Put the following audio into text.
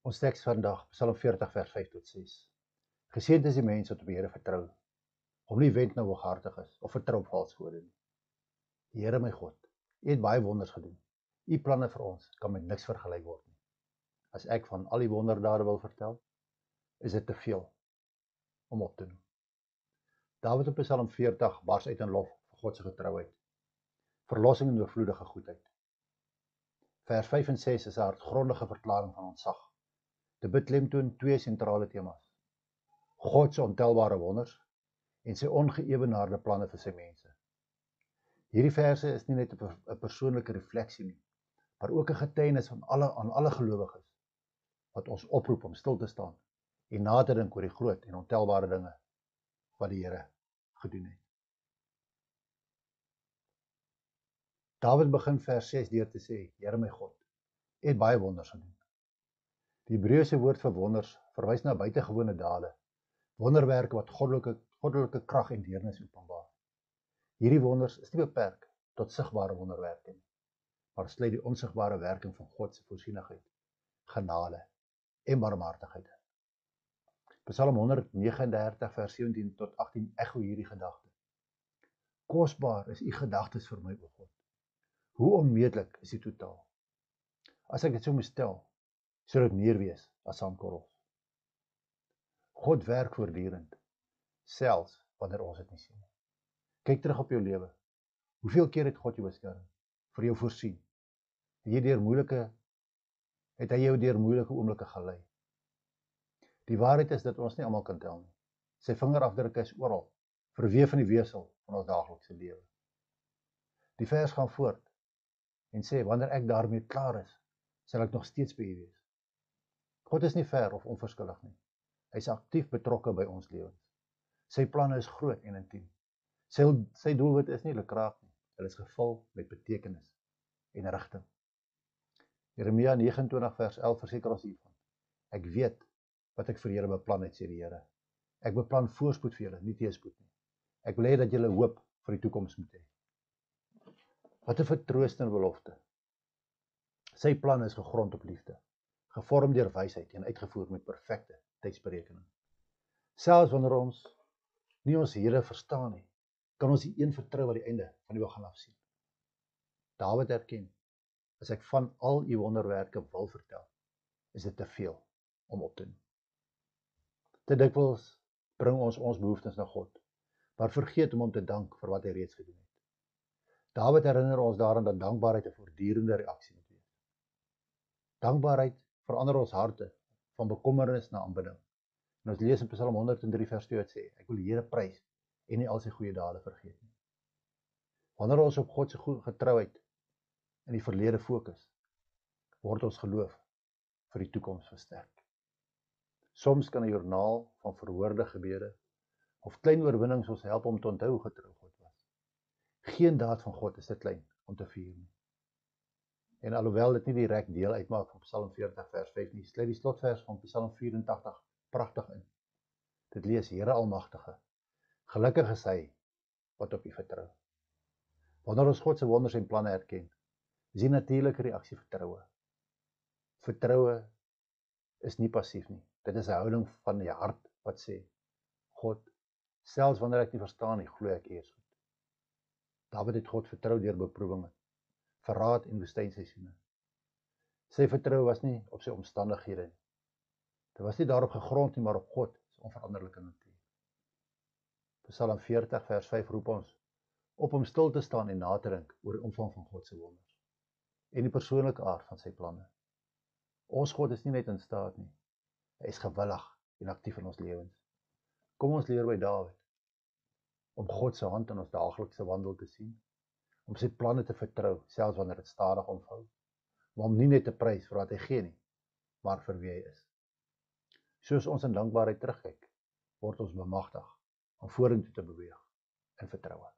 Ons teks vandag, Psalm 40 vers 5 tot 6. Geseënd is die mens wat op die Here vertrou, hom nie wend na hooghartig is, of vertrou op vals gode nie. Die Here my God, U het baie wonders gedoen. U planne vir ons kan met niks vergelyk word nie. As ek van al die wonderdade wil vertel, is dit te veel om op te noem. Dawid op Psalm 40 bars uit in lof vir God se getrouheid, verlossing en oorvloedige goedheid. Vers 5 en 6 is 'n hartgrondige verklaring van ontzag. Dit beklemtoon twee sentrale temas: God se ontelbare wonders en sy ongeëwenaarde planne vir sy mense. Hierdie verse is nie net 'n persoonlike refleksie nie, maar ook 'n getuienis aan alle gelowiges wat ons oproep om stil te staan en na te dink oor die groot en ontelbare dinge wat die Here gedoen het. Dawid begin vers 6 deur te sê: Here my God, U het baie wonders gedoen. Die Hebreëse woord vir wonders verwys na buitengewone dade, wonderwerke wat goddelike krag en deernis openbaar. Hierdie wonders is nie beperk tot sigbare wonderwerke nie, maar sluit die onsigbare werking van God se voorsienigheid, genade en barmhartigheid in. Psalm 139 vers 17 tot 18 echo hierdie gedagte. Kosbaar is U gedagtes vir my, o God. Hoe onmeetlik is U totaal. As ek dit so moet stel, sou dit meer wees as sandkorrels. God werk voortdurend, selfs wanneer ons dit nie sien. Kyk terug op jou lewe. Hoeveel keer het God jou beskerm, vir jou voorsien? Het hy jou deur moeilike oomblikke gelei? Die waarheid is dat ons nie almal kan tel nie. Sy vingerafdrukke is oral, verweef van die weefsel van ons daaglikse lewe. Die vers gaan voort en sê, wanneer ek daarmee klaar is, sal ek nog steeds by U wees. God is nie ver of onverskillig nie. Hy is aktief betrokke by ons lewens. Sy planne is groot en intiem. Sy doelwit is nie lukraak nie. Hulle is gevul met betekenis en rigting. Jeremia 29 vers 11 verseker ons hiervan. Ek weet wat ek vir julle beplan het, sê die Here. Ek beplan voorspoed vir julle, nie teëspoed nie. Ek wil hê dat julle hoop vir die toekoms moet hê. Wat 'n vertroostende belofte. Sy planne is gegrond op liefde, gevorm deur wysheid en uitgevoer met perfekte tydsberekening. Selfs wanneer ons nie ons Here verstaan nie, kan ons die een vertrou wat die einde van die begin af sien. Dawid erken, as ek van al U wonderwerke wil vertel, is dit te veel om op te noem. Te dikwels bring ons behoeftes na God, maar vergeet om te dank vir wat hy reeds gedoen het. Dawid herinner ons daaraan dat dankbaarheid 'n voortdurende reaksie moet wees. Dankbaarheid verander ons harte van bekommernis na aanbidding. En ons lees in Psalm 103 vers 2 wat sê, ek wil die Here prys en nie al sy goeie dade vergeet nie. Wanneer ons op God se getrouheid in die verlede fokus, word ons geloof vir die toekoms versterk. Soms kan 'n joernaal van verhoorde gebede of klein oorwinnings ons help om te onthou hoe getrou God was. Geen daad van God is te klein om te vier nie. En alhoewel dit nie direk deel uitmaak van Psalm 40 vers 5 nie, sluit die slotvers van Psalm 84 pragtig in. Dit lees, Here Almagtige, gelukkig is hy wat op U vertrou. Wanneer ons God se wonders en planne erken, is die natuurlike reaksie vertroue. Vertroue is nie passief nie. Dit is 'n houding van die hart wat sê, God, selfs wanneer ek nie verstaan nie, glo ek U is goed. Dawid het God vertrou deur beproewinge, verraad en woestynseisoene. Sy vertroue was nie op sy omstandighede nie. Dit was nie daarop gegrond nie, maar op God se onveranderlike natuur. Psalm 40 vers 5 roep ons op om stil te staan en na te dink oor die omvang van God se wonders en die persoonlike aard van sy planne. Ons God is nie net in staat nie, hy is gewillig en aktief in ons lewens. Kom ons leer by Dawid om God se hand in ons daaglikse wandel te sien, om sy planne te vertrou, selfs wanneer dit stadig omvou, maar om nie net te prys vir wat hy gee nie, maar vir wie hy is. Soos ons in dankbaarheid terugkyk, word ons bemagtig om vorentoe te beweeg in vertroue.